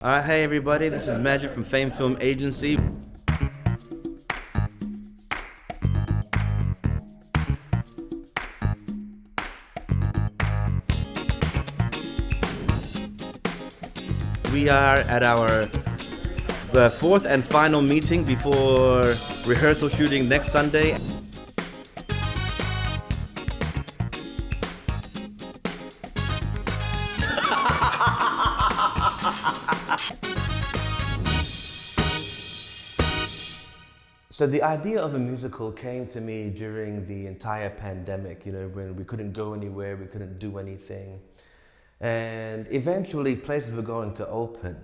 Hey everybody, this is Magic from Fame Film Agency. We are at our fourth and final meeting before rehearsal shooting next Sunday. So the idea of a musical came to me during the entire pandemic, when we couldn't go anywhere, we couldn't do anything. And eventually places were going to open,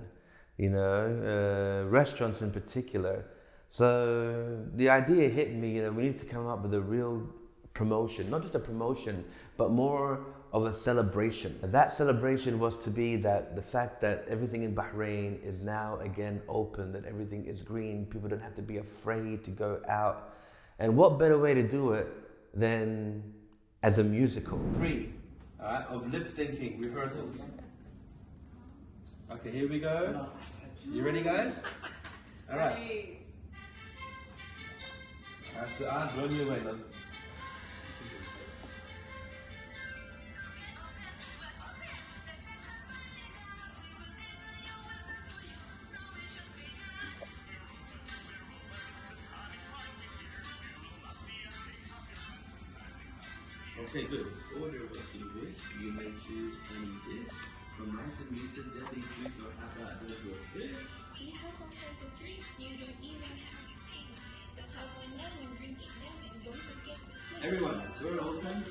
restaurants in particular. So the idea hit me, we need to come up with a real promotion, not just a promotion, but more of a celebration. And that celebration was to be that the fact that everything in Bahrain is now again open, that everything is green, people don't have to be afraid to go out. And what better way to do it than as a musical? 3, of lip syncing rehearsals. Okay, here we go. You ready, guys? All right. So I'm blowing you away, love. Okay, good. Order what you wish. You may choose any dish. From rice and meats and deadly treats, or how about a little fish? We have all kinds of drinks. You don't even have to pay. So have one now and drink it down, and don't forget to pay. Everyone, we're open.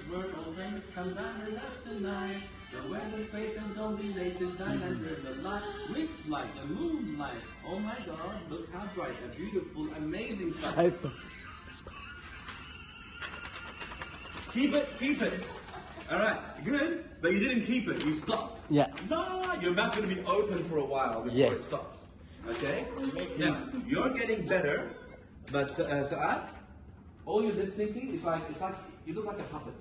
Come down with us tonight. The weather's safe and don't be late to dine under the light. Which light? The moonlight. Oh my God! Look how bright, a beautiful, amazing sight. Keep it. All right, good. But you didn't keep it. You stopped. Yeah. No, your mouth's gonna be open for a while before it stops. Okay. Now you're getting better, but Saad, all your lip syncing, it's like you look like a puppet.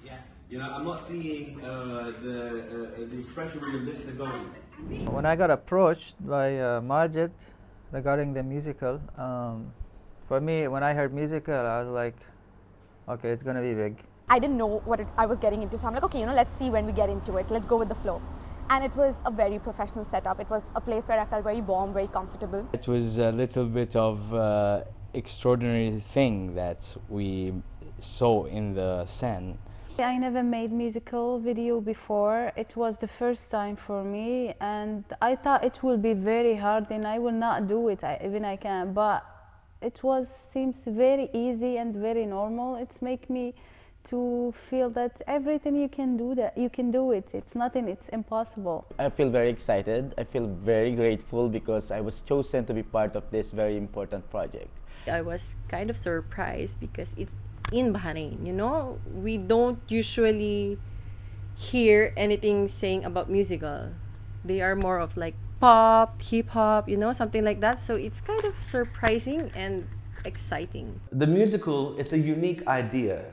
Yeah. I'm not seeing the expression where your lips are going. When I got approached by Majid regarding the musical, for me, when I heard musical, I was like, okay, it's gonna be big. I didn't know what I was getting into, so I'm like, okay, let's see when we get into it. Let's go with the flow. And it was a very professional setup. It was a place where I felt very warm, very comfortable. It was a little bit of extraordinary thing that we saw in the scene. I never made musical video before. It was the first time for me, and I thought it will be very hard and I will not do it, even I can. But it seems very easy and very normal. It's make me to feel that everything you can do it. It's nothing, it's impossible. I feel very excited. I feel very grateful because I was chosen to be part of this very important project. I was kind of surprised because it's in Bahrain, we don't usually hear anything saying about musical. They are more of like pop, hip hop, something like that. So it's kind of surprising and exciting. The musical, it's a unique idea.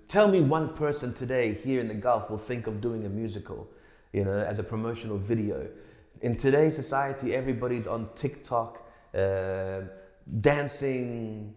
Tell me one person today here in the Gulf will think of doing a musical, as a promotional video. In today's society, everybody's on TikTok, dancing,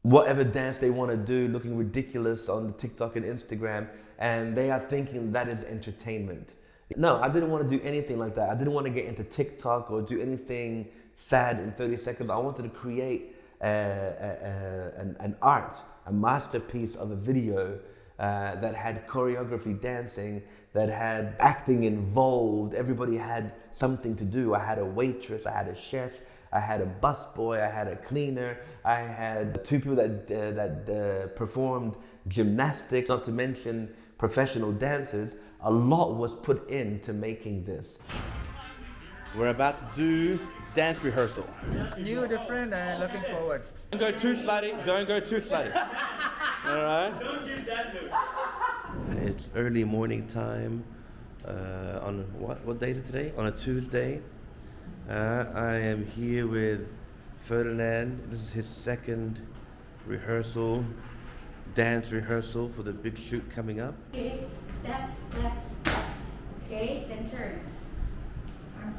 whatever dance they want to do, looking ridiculous on the TikTok and Instagram, and they are thinking that is entertainment. No, I didn't want to do anything like that. I didn't want to get into TikTok or do anything fad in 30 seconds. I wanted to create an art, a masterpiece of a video that had choreography, dancing, that had acting involved. Everybody had something to do. I had a waitress, I had a chef, I had a busboy, I had a cleaner, I had 2 people that performed gymnastics, not to mention professional dancers. A lot was put into making this. We're about to do dance rehearsal. It's new, different, and looking forward. Don't go too slutty. All right? Don't give that look. It's early morning time on what day is it today? On a Tuesday. I am here with Ferdinand. This is his second rehearsal, dance rehearsal for the big shoot coming up. Okay, step. Okay, then turn. Arms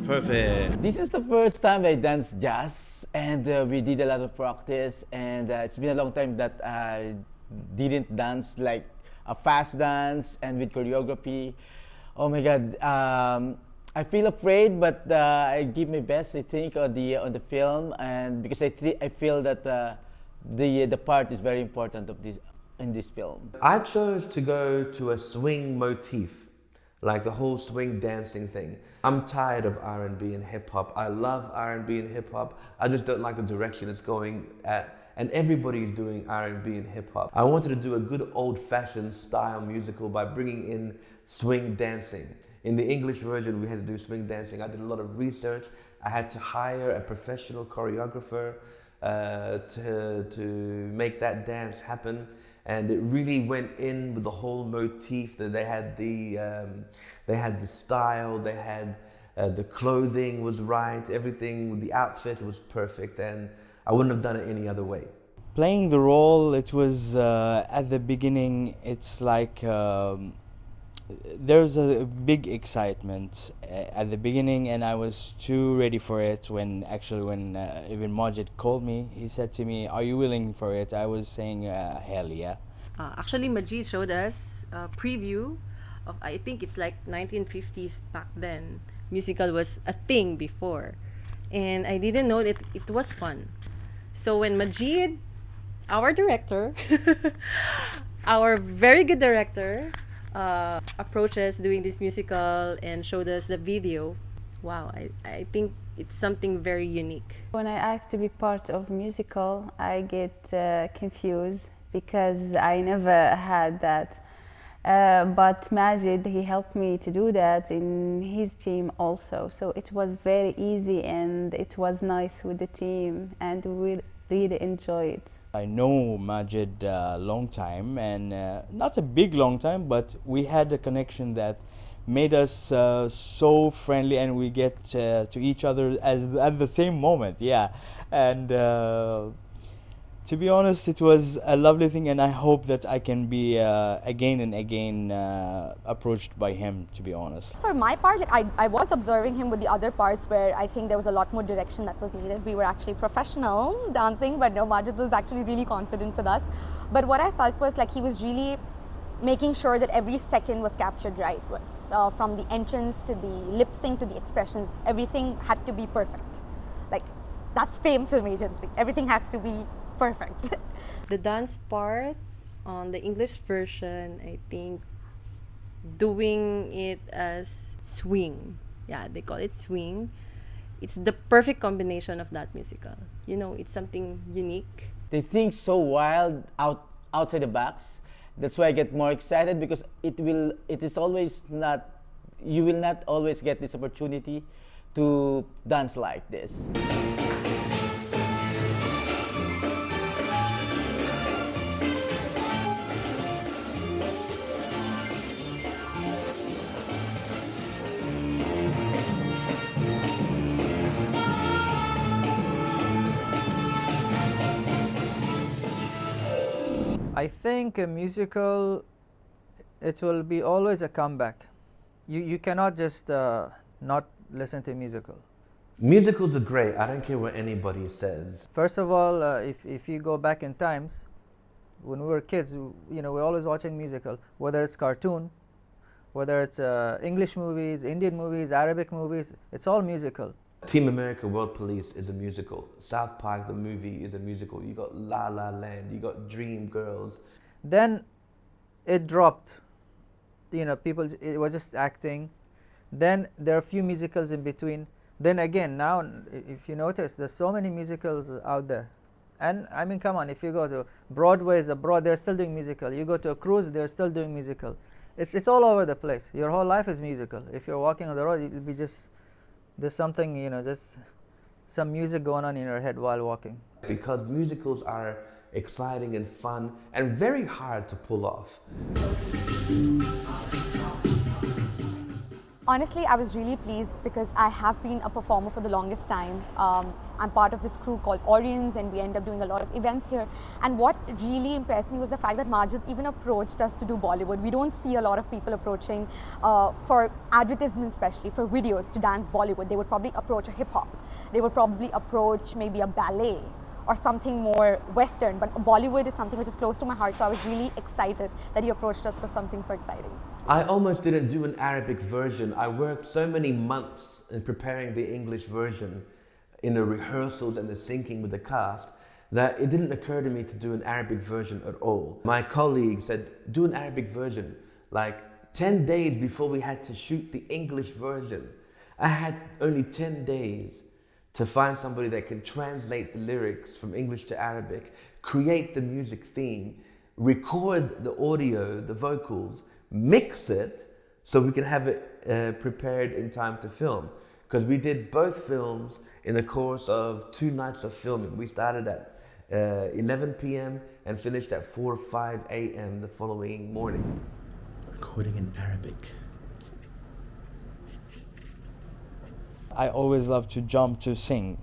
Perfect. This is the first time I danced jazz, and we did a lot of practice, and it's been a long time that I didn't dance like a fast dance and with choreography. Oh my God, I feel afraid, but I give my best, I think, on the film, and because I feel that the part is very important of this in this film. I chose to go to a swing motif, like the whole swing dancing thing. I'm tired of R&B and hip hop. I love R&B and hip hop. I just don't like the direction it's going at. And everybody's doing R&B and hip hop. I wanted to do a good old-fashioned style musical by bringing in swing dancing. In the English version, we had to do swing dancing. I did a lot of research. I had to hire a professional choreographer to make that dance happen. And it really went in with the whole motif. That they had the style, they had the clothing was right, everything with the outfit was perfect, and I wouldn't have done it any other way. Playing the role, it was at the beginning. It's like there's a big excitement at the beginning, and I was too ready for it. When even Majid called me, he said to me, "Are you willing for it?" I was saying, "Hell yeah." Actually, Majid showed us a preview of, I think it's like 1950s back then. Musical was a thing before, and I didn't know that it was fun. So when Majid, our director, our very good director, approached us doing this musical and showed us the video, wow, I think it's something very unique. When I ask to be part of musical, I get confused because I never had that. But Majid, he helped me to do that in his team also. So it was very easy and it was nice with the team, and we really enjoy it. I know Majid a long time, and not a big long time, but we had a connection that made us so friendly, and we get to each other at the same moment. Yeah, and to be honest, it was a lovely thing, and I hope that I can be again and again approached by him, to be honest. For my part, I was observing him with the other parts where I think there was a lot more direction that was needed. We were actually professionals dancing, but no, Majid was actually really confident with us. But what I felt was like he was really making sure that every second was captured right. From the entrance to the lip sync to the expressions, everything had to be perfect. Like, that's Fame Film Agency. Everything has to be perfect. The dance part on the English version, I think doing it as swing, yeah, they call it swing, it's the perfect combination of that musical. You know, it's something unique. They think so wild outside the box. That's why I get more excited, because you will not always get this opportunity to dance like this. I think a musical, it will be always a comeback. You cannot just not listen to musical. Musicals are great. I don't care what anybody says. First of all, if you go back in times, when we were kids, we're always watching musical, whether it's cartoon, whether it's English movies, Indian movies, Arabic movies, it's all musical. Team America World Police is a musical. South Park the movie is a musical. You got La La Land, you got Dream Girls. Then it dropped. People, it was just acting. Then there are a few musicals in between. Then again, now if you notice, there's so many musicals out there. And I mean, come on, if you go to Broadway, they're still doing musical. You go to a cruise, they're still doing musical. It's all over the place. Your whole life is musical. If you're walking on the road, it'll be just, there's something, just some music going on in your head while walking. Because musicals are exciting and fun and very hard to pull off. Honestly, I was really pleased because I have been a performer for the longest time. I'm part of this crew called Orions, and we end up doing a lot of events here. And what really impressed me was the fact that Majid even approached us to do Bollywood. We don't see a lot of people approaching for advertisements, especially for videos, to dance Bollywood. They would probably approach a hip hop. They would probably approach maybe a ballet or something more Western, but Bollywood is something which is close to my heart, so I was really excited that he approached us for something so exciting. I almost didn't do an Arabic version. I worked so many months in preparing the English version in the rehearsals and the syncing with the cast that it didn't occur to me to do an Arabic version at all. My colleague said, do an Arabic version. Like 10 days before we had to shoot the English version, I had only 10 days to find somebody that can translate the lyrics from English to Arabic, create the music theme, record the audio, the vocals, mix it so we can have it prepared in time to film. Because we did both films in the course of 2 nights of filming. We started at 11 p.m. and finished at 4 or 5 a.m. the following morning. Recording in Arabic. I always love to jump to sing,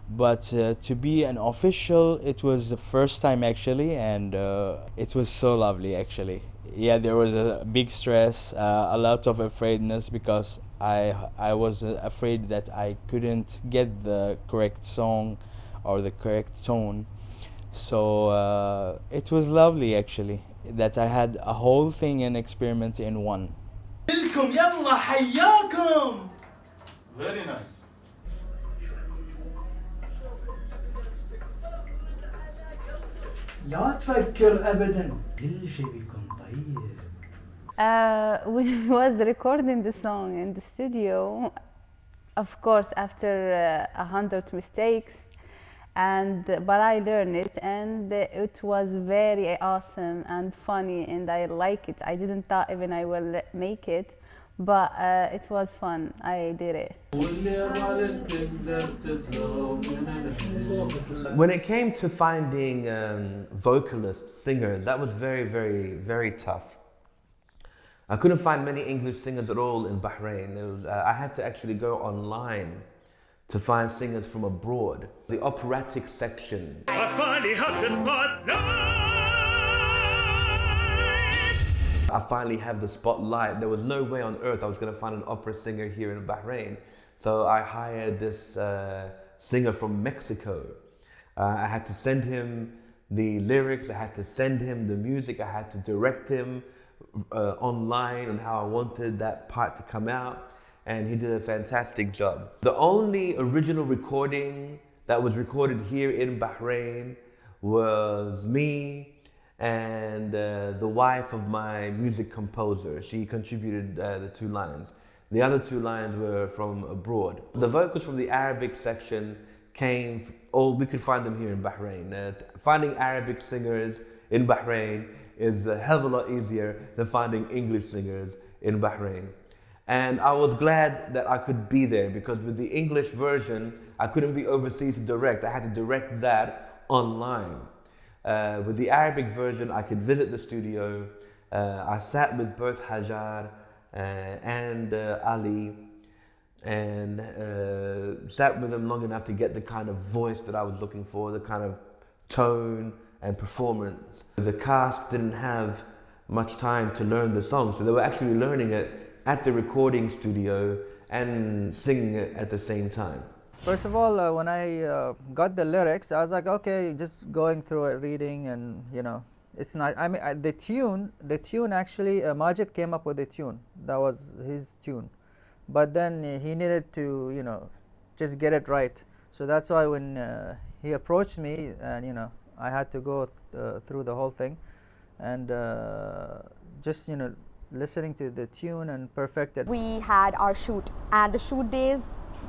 but to be an official, it was the first time actually, and it was so lovely actually. Yeah, there was a big stress, a lot of afraidness because I was afraid that I couldn't get the correct song or the correct tone. So it was lovely actually that I had a whole thing and experiment in one. Very nice. لا تفكر أبداً كل شيء بيكون طيب. When we was recording the song in the studio, of course, after 100 mistakes, but I learned it, and it was very awesome and funny, and I like it. I didn't thought even I will make it, but it was fun. I did it. When it came to finding vocalists, singers, that was very, very, very tough. I couldn't find many English singers at all in Bahrain. I had to actually go online to find singers from abroad. The operatic section. I finally have the spotlight. I finally have the spotlight. There was no way on earth I was going to find an opera singer here in Bahrain. So I hired this singer from Mexico. I had to send him the lyrics, I had to send him the music, I had to direct him online on how I wanted that part to come out, and he did a fantastic job. The only original recording that was recorded here in Bahrain was me and the wife of my music composer. She contributed the 2 lines. The other 2 lines were from abroad. The vocals from the Arabic section came, we could find them here in Bahrain. Finding Arabic singers in Bahrain is a hell of a lot easier than finding English singers in Bahrain. And I was glad that I could be there, because with the English version, I couldn't be overseas to direct. I had to direct that online. With the Arabic version, I could visit the studio. I sat with both Hajar and Ali, and sat with them long enough to get the kind of voice that I was looking for, the kind of tone and performance. The cast didn't have much time to learn the song, so they were actually learning it at the recording studio and singing it at the same time. First of all, when I got the lyrics, I was like, okay, just going through it, reading, and it's not. I mean, the tune actually, Majid came up with the tune. That was his tune, but then he needed to, just get it right. So that's why when he approached me, and I had to go through the whole thing, and just listening to the tune and perfect it. We had our shoot, and the shoot days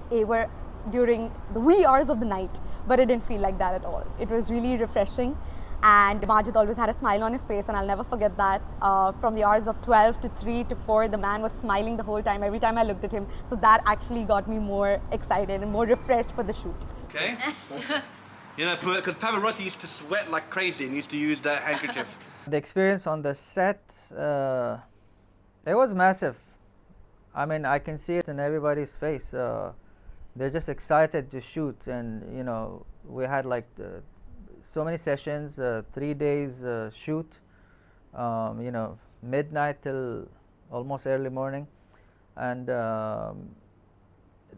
were during the wee hours of the night, but it didn't feel like that at all. It was really refreshing, and Majid always had a smile on his face, and I'll never forget that. From the hours of 12 to 3 to 4, the man was smiling the whole time, every time I looked at him. So that actually got me more excited and more refreshed for the shoot. Okay. Because Pavarotti used to sweat like crazy and used to use that handkerchief. The experience on the set, it was massive. I mean, I can see it in everybody's face. They're just excited to shoot, and you know, we had like so many sessions, 3 days shoot. You know, midnight till almost early morning, and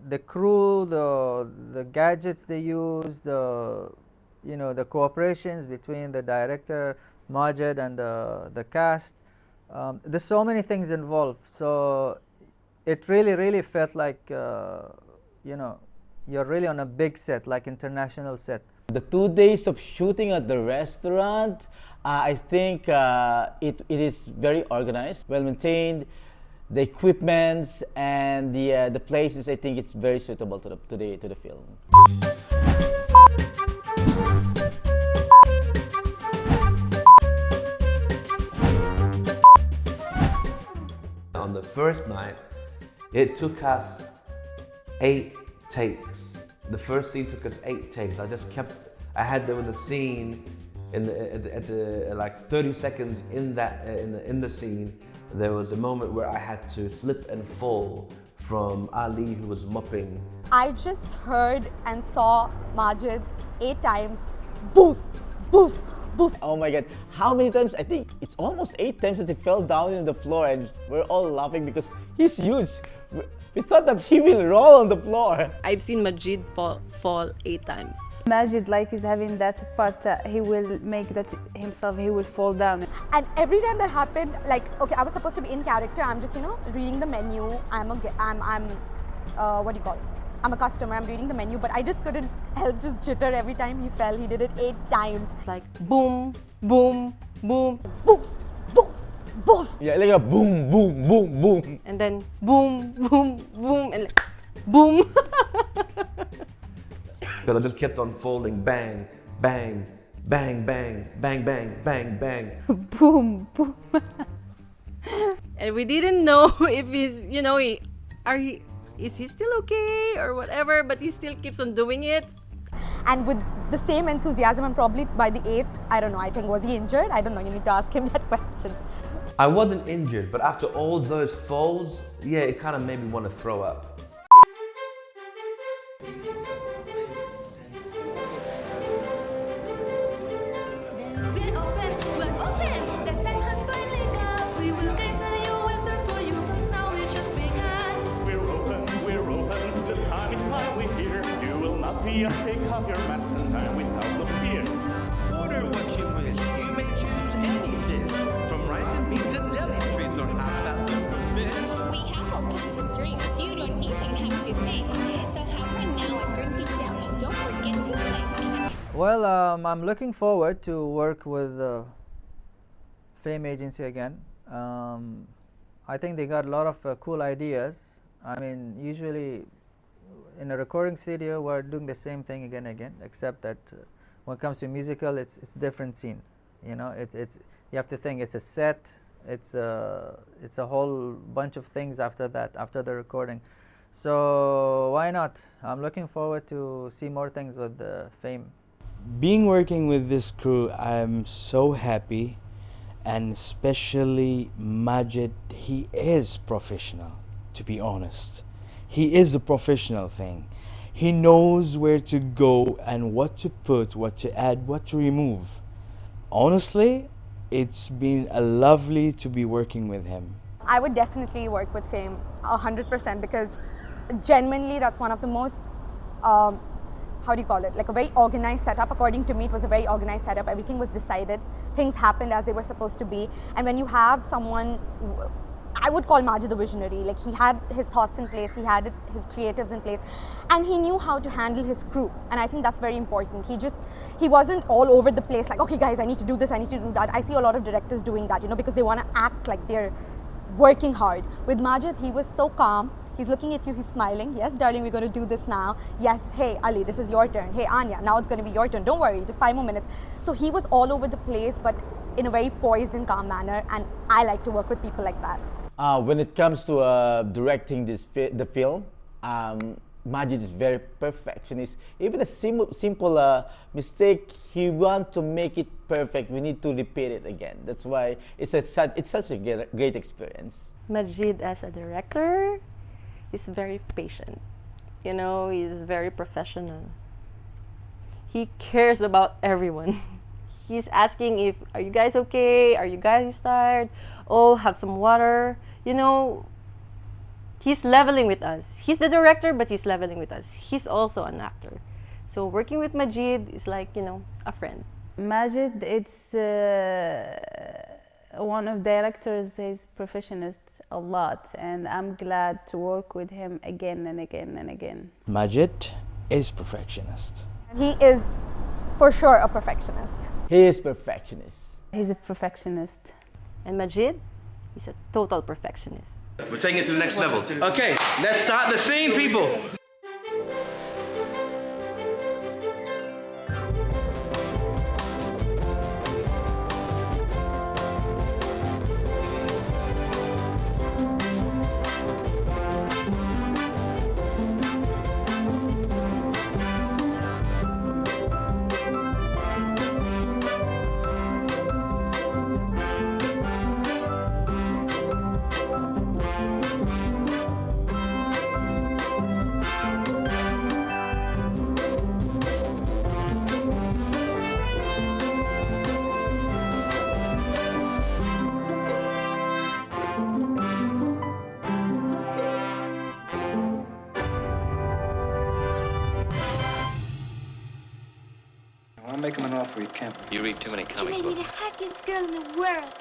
the crew, the gadgets they use, the you know, the cooperations between the director Majid and the cast. There's so many things involved, so it really felt like you know, you're really on a big set, like international set. The 2 days of shooting at the restaurant, I think it is very organized, well maintained. The equipments and the places, I think it's very suitable to the film. On the first night, it took us 8 takes. The first scene took us 8 takes. There was a scene at the like 30 seconds in the scene. There was a moment where I had to slip and fall from Ali, who was mopping. I just heard and saw Majid 8 times, boof, boof, boof. Oh my God, how many times? I think it's almost 8 times that he fell down on the floor, and we're all laughing because he's huge. We thought that he will roll on the floor. I've seen Majid fall 8 times. Majid, like, is having that part, he will make that himself, he will fall down. And every time that happened, like, okay, I was supposed to be in character. I'm just, you know, reading the menu. I'm what do you call it? I'm a customer. I'm reading the menu, but I just couldn't help just jitter every time he fell. He did it 8 times. It's like boom, boom, boom, Boof, boof, boof. Yeah, like a boom, boom, boom, boom. and then boom, boom, boom, and like boom. Because I just kept on falling, bang, bang, bang, bang, bang, bang, bang, bang. Boom, boom. And we didn't know if he's, you know, is he still okay or whatever, but he still keeps on doing it. And with the same enthusiasm, and probably by the 8th, I don't know, I think, was he injured? I don't know, you need to ask him that question. I wasn't injured, but after all those falls, yeah, it kind of made me want to throw up. We're open, the time has finally come. We will cater you and serve for you, cause now it's just begun. We're open, the time is finally here. You will not be a take off your mask and die without no fear. Order what you wish, you may choose any dish. From rice and meat to deli treats, or how about the fish? We have all kinds of drinks, you don't even have to think. So have one now and drink it down and don't forget to click. Well, I'm looking forward to work with Fame Agency again. I think they got a lot of cool ideas. I mean, usually in a recording studio, we're doing the same thing again and again, except that when it comes to musical, it's different scene. You know, it's you have to think it's a set. It's a whole bunch of things after that, after the recording. So why not? I'm looking forward to see more things with Fame. Being working with this crew, I'm so happy, and especially Majid. He is professional, to be honest. He is a professional thing. He knows where to go and what to put, what to add, what to remove. Honestly, it's been lovely to be working with him. I would definitely work with Fame 100% because genuinely that's one of the most, how do you call it, like a very organized setup. According to me, it was a very organized setup. Everything was decided. Things happened as they were supposed to be. And when you have someone, I would call Majid the visionary. Like, he had his thoughts in place, he had his creatives in place, and he knew how to handle his crew. And I think that's very important. He wasn't all over the place like, okay guys, I need to do this, I need to do that. I see a lot of directors doing that, you know, because they want to act like they're working hard. With Majid, he was so calm. He's looking at you, he's smiling. Yes, darling, we're going to do this now. Yes, hey, Ali, this is your turn. Hey, Anya, now it's going to be your turn. Don't worry, just 5 more minutes. So he was all over the place, but in a very poised and calm manner. And I like to work with people like that. When it comes to directing the film, Majid is very perfectionist. Even a simple mistake, he wants to make it perfect. We need to repeat it again. That's why it's such a great experience. Majid as a director, He's very patient. You know, he's very professional. He cares about everyone. He's asking if, are you guys okay? Are you guys tired? Oh, have some water. You know, he's leveling with us. He's the director, but he's leveling with us. He's also an actor. So working with Majid is like, you know, a friend. Majid, it's one of directors. He's perfectionist a lot, and I'm glad to work with him again and again and again. Majid is perfectionist. He is for sure a perfectionist. He is perfectionist. He's a perfectionist. And Majid, he's a total perfectionist. We're taking it to the next level. Okay, let's start the scene, people. I'll make him an offer he can't. You read too many You comic may be the books. happiest girl in the world.